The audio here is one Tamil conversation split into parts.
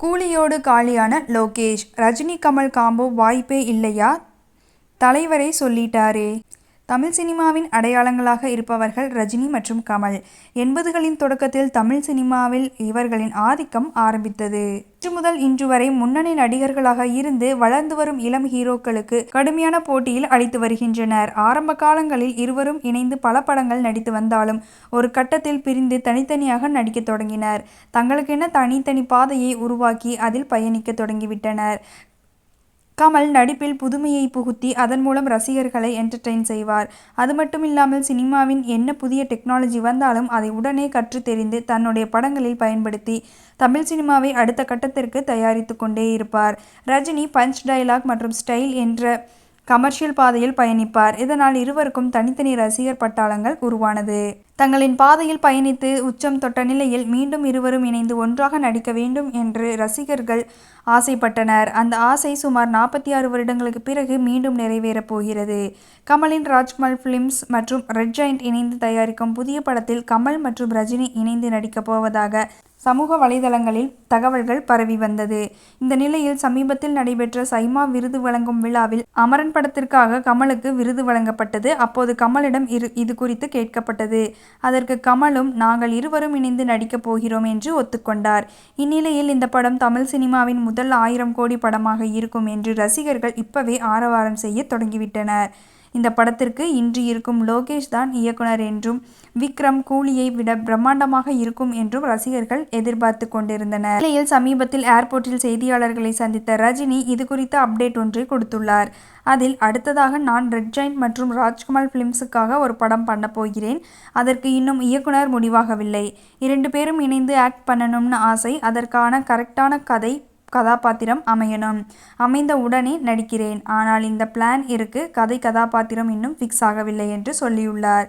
கூலியோடு காலியான லோகேஷ். ரஜினி கமல் காம்போ வாய்ப்பே இல்லையா? தலைவரே சொல்லிட்டாரே. தமிழ் சினிமாவின் அடையாளங்களாக இருப்பவர்கள் ரஜினி மற்றும் கமல். 80களின் தொடக்கத்தில் தமிழ் சினிமாவில் இவர்களின் ஆதிக்கம் ஆரம்பித்தது. இன்று முதல் இன்று வரை முன்னணி நடிகர்களாக இருந்து வளர்ந்து வரும் இளம் ஹீரோக்களுக்கு கடுமையான போட்டியில் அளித்து வருகின்றனர். ஆரம்ப காலங்களில் இருவரும் இணைந்து பல படங்கள் நடித்து வந்தாலும் ஒரு கட்டத்தில் பிரிந்து தனித்தனியாக நடிக்க தொடங்கினர். தங்களுக்கென தனித்தனி பாதையை உருவாக்கி அதில் பயணிக்க தொடங்கிவிட்டனர். கமல் நடிப்பில் புதுமையை புகுத்தி அதன் மூலம் ரசிகர்களை என்டர்டெயின் செய்வார். அது மட்டுமில்லாமல் சினிமாவின் என்ன புதிய டெக்னாலஜி வந்தாலும் அதை உடனே கற்று தெரிந்து தன்னுடைய படங்களில் பயன்படுத்தி தமிழ் சினிமாவை அடுத்த கட்டத்திற்கு தயாரித்து கொண்டே இருப்பார். ரஜினி பஞ்ச் டயலாக் மற்றும் ஸ்டைல் என்ற கமர்ஷியல் பாதையில் பயணிப்பார். இதனால் இருவருக்கும் தனித்தனி ரசிகர் பட்டாளங்கள் உருவானது. தங்களின் பாதையில் பயணித்து உச்சம் தொட்ட நிலையில் மீண்டும் இருவரும் இணைந்து ஒன்றாக நடிக்க வேண்டும் என்று ரசிகர்கள் ஆசைப்பட்டனர். அந்த ஆசை சுமார் 46 வருடங்களுக்கு பிறகு மீண்டும் நிறைவேறப் போகிறது. கமலின் ராஜ்கமல் பிலிம்ஸ் மற்றும் ரெட் ஜெயண்ட் இணைந்து தயாரிக்கும் புதிய படத்தில் கமல் மற்றும் ரஜினி இணைந்து நடிக்கப் போவதாக சமூக வலைதளங்களில் தகவல்கள் பரவி வந்தது. இந்த நிலையில் சமீபத்தில் நடைபெற்ற சைமா விருது வழங்கும் விழாவில் அமரன் படத்திற்காக கமலுக்கு விருது வழங்கப்பட்டது. அப்போது கமலிடம் இது குறித்து கேட்கப்பட்டது. அதற்கு கமலும் நாங்கள் இருவரும் இணைந்து நடிக்கப் போகிறோம் என்று ஒத்துக்கொண்டார். இந்நிலையில் இந்த படம் தமிழ் சினிமாவின் முதல் 1000 கோடி படமாக இருக்கும் என்று ரசிகர்கள் இப்பவே ஆரவாரம் செய்ய தொடங்கிவிட்டனர். இந்த படத்திற்கு இன்று இருக்கும் லோகேஷ் தான் இயக்குனர் என்றும் விக்ரம் கூலியை விட பிரம்மாண்டமாக இருக்கும் என்றும் ரசிகர்கள் எதிர்பார்த்து கொண்டிருந்தனர். நிலையில் சமீபத்தில் ஏர்போர்ட்டில் செய்தியாளர்களை சந்தித்த ரஜினி இது குறித்த அப்டேட் ஒன்றை கொடுத்துள்ளார். அதில் அடுத்ததாக நான் ரெட் ஜெயண்ட் மற்றும் ராஜ்கமல் பிலிம்ஸுக்காக ஒரு படம் பண்ண போகிறேன். அதற்கு இன்னும் இயக்குனர் முடிவாகவில்லை. 2 பேரும் இணைந்து ஆக்ட் பண்ணணும்னு ஆசை. அதற்கான கரெக்டான கதாபாத்திரம் அமையணும். அமைந்த உடனே நடிக்கிறேன். ஆனால் இந்த பிளான் இருக்கு. கதாபாத்திரம் இன்னும் ஃபிக்ஸ் ஆகவில்லை என்று சொல்லியுள்ளார்.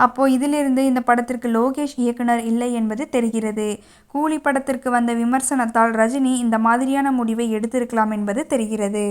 அப்போ இதிலிருந்து இந்த படத்திற்கு லோகேஷ் இயக்குனர் இல்லை என்பது தெரிகிறது. கூலி படத்திற்கு வந்த விமர்சனத்தால் ரஜினி இந்த மாதிரியான முடிவை எடுத்திருக்கலாம் என்பது தெரிகிறது.